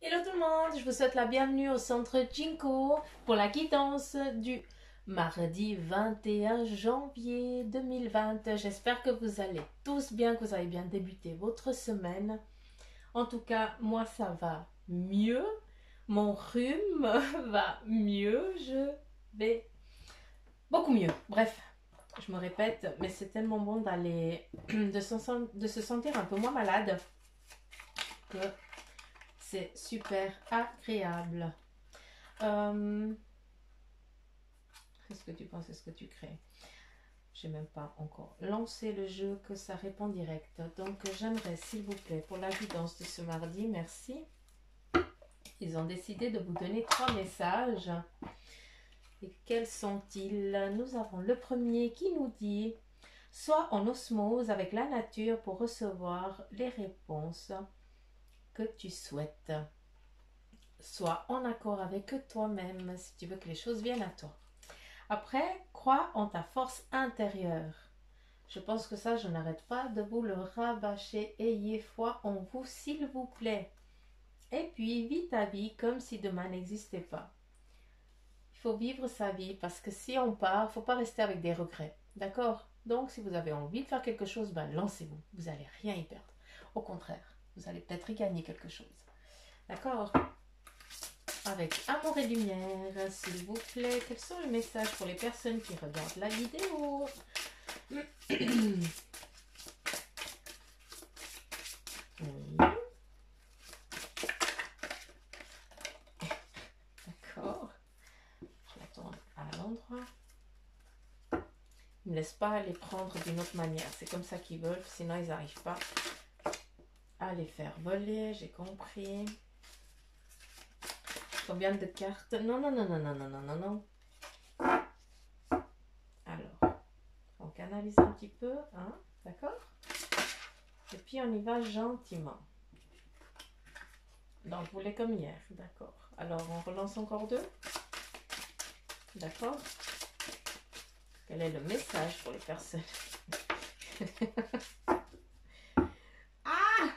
Hello tout le monde, je vous souhaite la bienvenue au centre Jinko pour la guidance du mardi 21 janvier 2020. J'espère que vous allez tous bien, que vous avez bien débuté votre semaine. En tout cas, moi ça va mieux, mon rhume va mieux, je vais beaucoup mieux. Bref, je me répète, mais c'est tellement bon d'aller, de se sentir un peu moins malade que c'est super agréable. Euh, Qu'est-ce que tu penses? Est-ce que tu crées? J'ai même pas encore lancé le jeu que ça répond direct. Donc j'aimerais s'il vous plaît pour la guidance de ce mardi, merci. Ils ont décidé de vous donner 3 messages. Et quels sont-ils? Nous avons le premier qui nous dit: sois en osmose avec la nature pour recevoir les réponses que tu souhaites. Sois en accord avec toi-même si tu veux que les choses viennent à toi. Après, crois en ta force intérieure. Je pense que ça, je n'arrête pas de vous le rabâcher. Ayez foi en vous, s'il vous plaît. Et puis, vis ta vie comme si demain n'existait pas. Il faut vivre sa vie parce que si on part, il ne faut pas rester avec des regrets. D'accord? Donc, si vous avez envie de faire quelque chose, ben, lancez-vous. Vous n'allez rien y perdre. Au contraire, vous allez peut-être y gagner quelque chose. D'accord? Avec amour et lumière, s'il vous plaît, quels sont les messages pour les personnes qui regardent la vidéo? Oui, d'accord. Je la tourne à l'endroit. Ils ne laissent pas les prendre d'une autre manière. C'est comme ça qu'ils veulent, sinon ils n'arrivent pas à les faire voler. J'ai compris. Combien de cartes? Non, non, non, non, non, non, non, non, non. Alors, on canalise un petit peu, hein, d'accord? Et puis on y va gentiment. Donc, vous voulez comme hier, d'accord. Alors, on relance encore 2. D'accord? Quel est le message pour les personnes? Ah!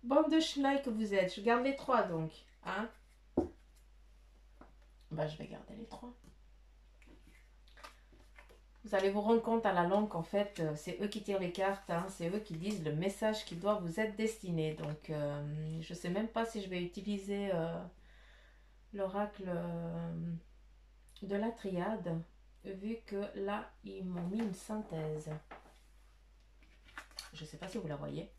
Bande de chenilles que vous êtes. Je garde les 3 donc. Hein? Ben, je vais garder les 3. Vous allez vous rendre compte à la longue qu'en fait, c'est eux qui tirent les cartes. Hein, c'est eux qui disent le message qui doit vous être destiné. Donc, je ne sais même pas si je vais utiliser l'oracle de la triade. Vu que là, ils m'ont mis une synthèse. Je ne sais pas si vous la voyez.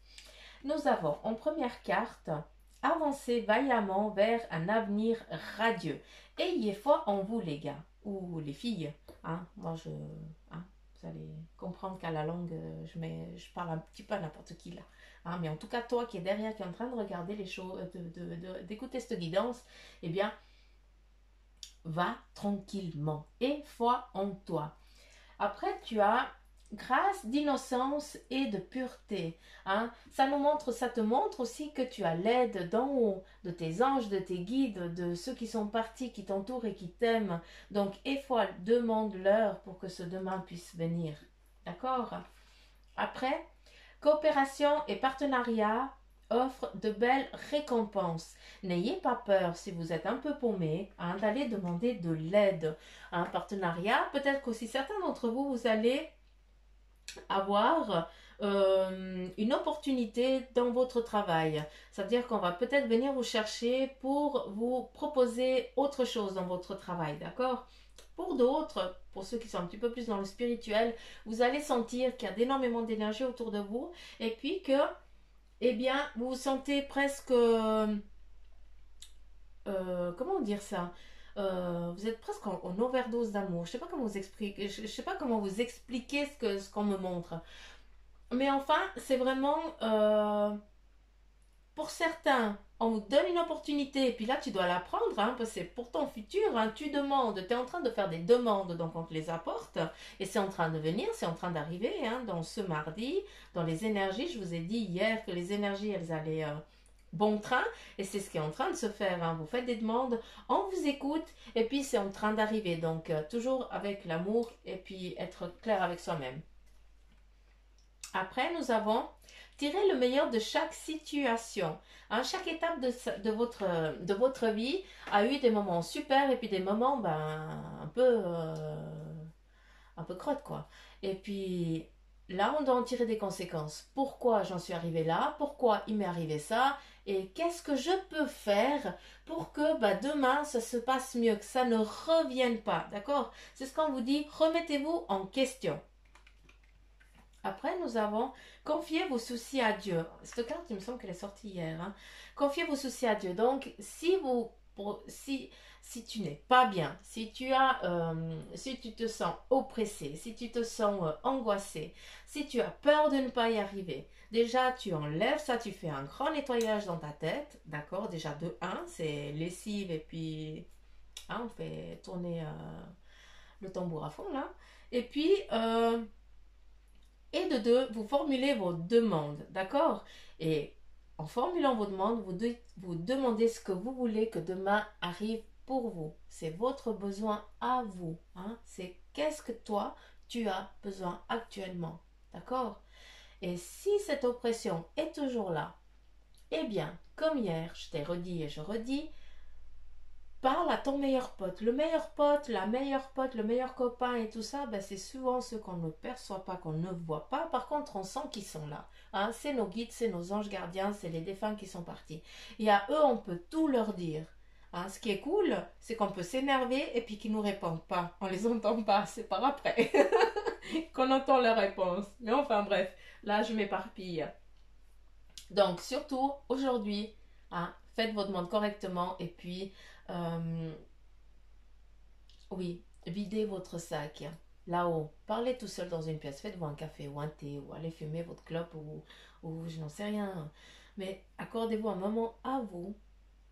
Nous avons en première carte: avancez vaillamment vers un avenir radieux. Ayez foi en vous, les gars ou les filles. Hein, moi, hein, vous allez comprendre qu'à la longue, je parle un petit peu à n'importe qui là. Hein, mais en tout cas, toi qui es derrière, qui est en train de regarder les choses, d'écouter cette guidance, eh bien, va tranquillement. Et foi en toi. Après, tu as grâce d'innocence et de pureté. Hein? Ça te montre aussi que tu as l'aide d'en haut, de tes anges, de tes guides, de ceux qui sont partis, qui t'entourent et qui t'aiment. Donc, et foi, demande-leur pour que ce demain puisse venir. D'accord? Après, coopération et partenariat offrent de belles récompenses. N'ayez pas peur si vous êtes un peu paumé, hein, d'aller demander de l'aide. Un partenariat, peut-être qu'aussi certains d'entre vous, vous allez avoir une opportunité dans votre travail. Ça veut dire qu'on va peut-être venir vous chercher pour vous proposer autre chose dans votre travail, d'accord? Pour d'autres, pour ceux qui sont un petit peu plus dans le spirituel, vous allez sentir qu'il y a énormément d'énergie autour de vous et puis que, eh bien, vous vous sentez presque... comment dire ça? Vous êtes presque en overdose d'amour. Je sais pas comment vous expliquer. Je sais pas comment vous expliquer ce qu'on me montre. Mais enfin, c'est vraiment pour certains, on vous donne une opportunité et puis là tu dois la prendre, hein, parce que c'est pour ton futur. Hein, tu demandes, tu es en train de faire des demandes, donc on te les apporte et c'est en train de venir, c'est en train d'arriver, hein, dans ce mardi, dans les énergies. Je vous ai dit hier que les énergies elles allaient bon train et c'est ce qui est en train de se faire. Hein. Vous faites des demandes, on vous écoute et puis c'est en train d'arriver. Donc toujours avec l'amour et puis être clair avec soi-même. Après, nous avons Tirez le meilleur de chaque situation. Hein, chaque étape de votre vie a eu des moments super et puis des moments un peu crotte quoi. Et puis là, on doit en tirer des conséquences. Pourquoi j'en suis arrivée là? Pourquoi il m'est arrivé ça? Et qu'est-ce que je peux faire pour que demain, ça se passe mieux, que ça ne revienne pas, d'accord? C'est ce qu'on vous dit, remettez-vous en question. Après, nous avons confiez vos soucis à Dieu. Cette carte, il me semble qu'elle est sortie hier. Hein. Confiez vos soucis à Dieu. Donc, si tu n'es pas bien, si tu te sens oppressé, si tu te sens angoissé, si tu as peur de ne pas y arriver, déjà, tu enlèves ça, tu fais un grand nettoyage dans ta tête, d'accord? Déjà, de un, c'est lessive et puis on fait tourner le tambour à fond, là. Et puis, et de deux, vous formulez vos demandes, d'accord? Et en formulant vos demandes, vous demandez ce que vous voulez que demain arrive pour vous. C'est votre besoin à vous. Hein? C'est qu'est-ce que toi, tu as besoin actuellement. D'accord? Et si cette oppression est toujours là, eh bien, comme hier, je t'ai redit et je redis, parle à ton meilleur pote. Le meilleur pote, la meilleure pote, le meilleur copain et tout ça, c'est souvent ceux qu'on ne perçoit pas, qu'on ne voit pas. Par contre, on sent qu'ils sont là. Hein, c'est nos guides, c'est nos anges gardiens, c'est les défunts qui sont partis. Et à eux, on peut tout leur dire. Hein, ce qui est cool, c'est qu'on peut s'énerver et puis qu'ils ne nous répondent pas. On les entend pas, c'est par après qu'on entend leur réponse. Mais enfin bref, là je m'éparpille. Donc surtout, aujourd'hui, faites vos demandes correctement et puis oui, videz votre sac là-haut. Parlez tout seul dans une pièce. Faites-vous un café ou un thé ou allez fumer votre clope ou je n'en sais rien. Mais accordez-vous un moment à vous.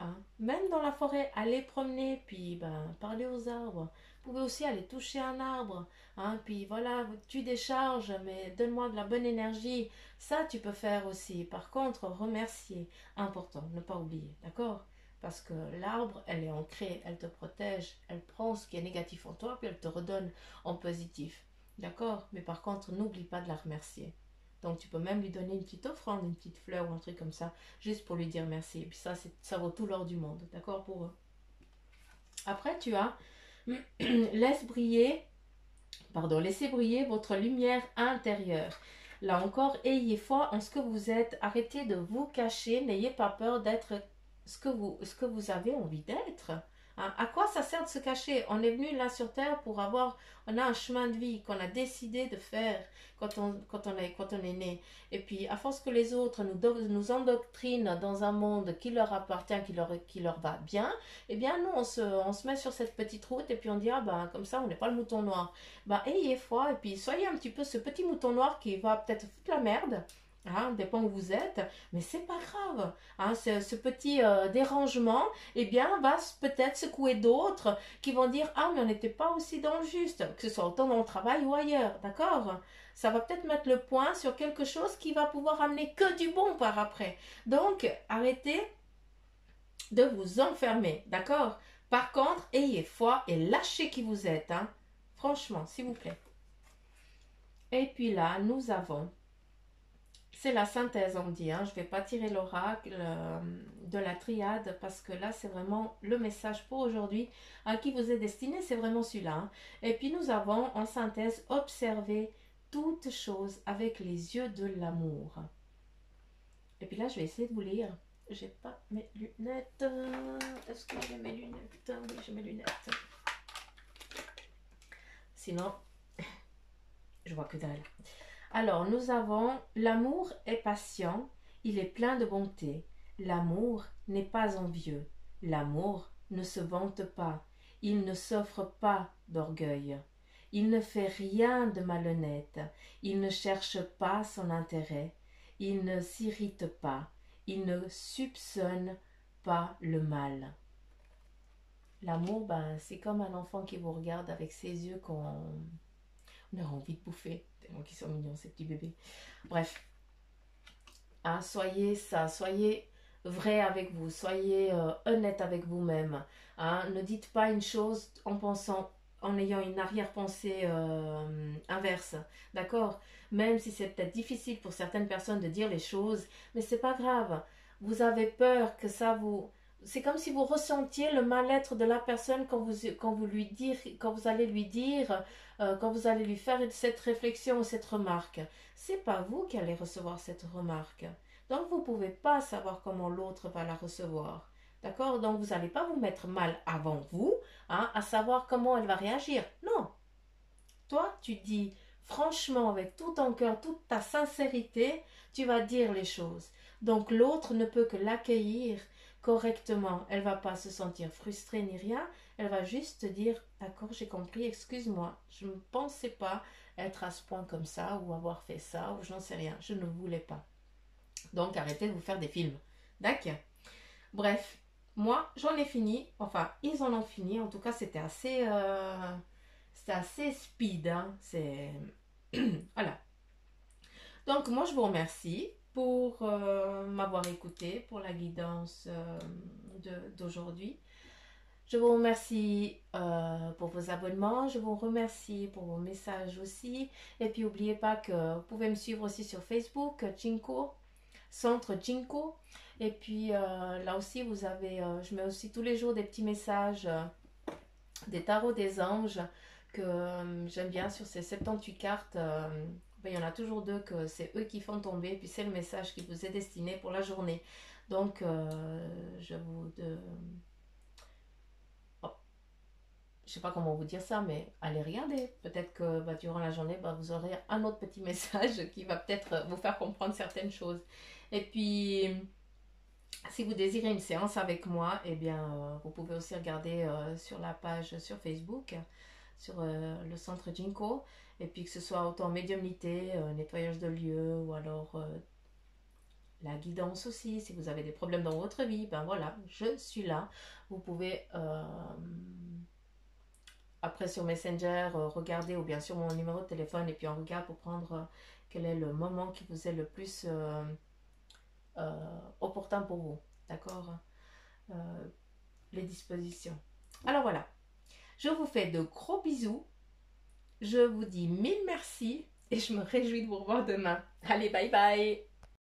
Hein. Même dans la forêt, allez promener, puis parlez aux arbres. Vous pouvez aussi aller toucher un arbre. Hein, puis voilà, tu décharges, mais donne-moi de la bonne énergie. Ça, tu peux faire aussi. Par contre, remercier. Important, ne pas oublier. D'accord? Parce que l'arbre, elle est ancrée, elle te protège, elle prend ce qui est négatif en toi, puis elle te redonne en positif. D'accord? Mais par contre, n'oublie pas de la remercier. Donc tu peux même lui donner une petite offrande, une petite fleur ou un truc comme ça, juste pour lui dire merci. Et puis ça vaut tout l'or du monde, d'accord pour eux. Après tu as laissez briller votre lumière intérieure. Là encore, ayez foi en ce que vous êtes. Arrêtez de vous cacher, n'ayez pas peur d'être ce que vous avez envie d'être. Hein? À quoi ça sert de se cacher? On est venu là sur Terre pour on a un chemin de vie qu'on a décidé de faire quand on est né. Et puis, à force que les autres nous endoctrinent dans un monde qui leur appartient, qui leur va bien, eh bien, nous, on se met sur cette petite route et puis on dit, comme ça, on n'est pas le mouton noir. Ayez foi et puis soyez un petit peu ce petit mouton noir qui va peut-être foutre la merde. Hein, dépend où vous êtes, mais c'est pas grave. Hein, ce petit dérangement, eh bien, va peut-être secouer d'autres qui vont dire mais on n'était pas aussi dans le juste, que ce soit autant dans le travail ou ailleurs, d'accord? Ça va peut-être mettre le point sur quelque chose qui va pouvoir amener que du bon par après. Donc, arrêtez de vous enfermer, d'accord? Par contre, ayez foi et lâchez qui vous êtes, hein? Franchement, s'il vous plaît. Et puis là, nous avons c'est la synthèse, on dit. Hein. Je ne vais pas tirer l'oracle de la triade parce que là, c'est vraiment le message pour aujourd'hui à qui vous est destiné. C'est vraiment celui-là. Hein. Et puis, nous avons en synthèse observé toutes choses avec les yeux de l'amour. Et puis là, je vais essayer de vous lire. J'ai pas mes lunettes. Est-ce que j'ai mes lunettes? Oui, j'ai mes lunettes. Sinon, je vois que dalle. Alors, nous avons l'amour est patient, il est plein de bonté. L'amour n'est pas envieux. L'amour ne se vante pas. Il ne s'offre pas d'orgueil. Il ne fait rien de malhonnête. Il ne cherche pas son intérêt. Il ne s'irrite pas. Il ne soupçonne pas le mal. L'amour, c'est comme un enfant qui vous regarde avec ses yeux qu'on a envie de bouffer. Tellement qu'ils sont mignons, ces petits bébés. Bref. Hein, soyez vrai avec vous. Soyez honnête avec vous-même. Hein, ne dites pas une chose en pensant en ayant une arrière-pensée inverse, d'accord? Même si c'est peut-être difficile pour certaines personnes de dire les choses, mais c'est pas grave. Vous avez peur que ça vous... C'est comme si vous ressentiez le mal-être de la personne quand vous allez lui dire, quand vous allez lui faire cette réflexion ou cette remarque. C'est pas vous qui allez recevoir cette remarque. Donc vous ne pouvez pas savoir comment l'autre va la recevoir. D'accord? Donc vous n'allez pas vous mettre mal avant vous, hein, à savoir comment elle va réagir. Non. Toi, tu dis franchement, avec tout ton cœur, toute ta sincérité, tu vas dire les choses. Donc l'autre ne peut que l'accueillir correctement. Elle va pas se sentir frustrée ni rien. Elle va juste te dire, d'accord, j'ai compris, excuse-moi, je ne pensais pas être à ce point comme ça ou avoir fait ça ou je n'en sais rien, je ne voulais pas. Donc arrêtez de vous faire des films. D'accord? Bref, moi j'en ai fini. Enfin, ils en ont fini. En tout cas, c'était assez speed. Hein. C'est voilà. Donc moi je vous remercie pour m'avoir écouté pour la guidance d'aujourd'hui. Je vous remercie pour vos abonnements. Je vous remercie pour vos messages aussi. Et puis n'oubliez pas que vous pouvez me suivre aussi sur Facebook, Jinko. Centre Jinko. Et puis là aussi, vous avez, je mets aussi tous les jours des petits messages, des tarots des anges que j'aime bien sur ces 78 cartes. Ben, il y en a toujours deux que c'est eux qui font tomber. Puis c'est le message qui vous est destiné pour la journée. Donc, je vous... oh, je sais pas comment vous dire ça, mais allez regarder. Peut-être que bah, durant la journée, bah, vous aurez un autre petit message qui va peut-être vous faire comprendre certaines choses. Et puis, si vous désirez une séance avec moi, eh bien, vous pouvez aussi regarder sur la page sur Facebook, sur le centre Jinko. Et puis que ce soit autant médiumnité, nettoyage de lieux, ou alors la guidance aussi. Si vous avez des problèmes dans votre vie, ben voilà, je suis là. Vous pouvez, après sur Messenger, regarder, ou bien sur mon numéro de téléphone, et puis on regarde pour prendre quel est le moment qui vous est le plus opportun pour vous. D'accord? Les dispositions. Alors voilà, je vous fais de gros bisous. Je vous dis mille merci et je me réjouis de vous revoir demain. Allez, bye bye!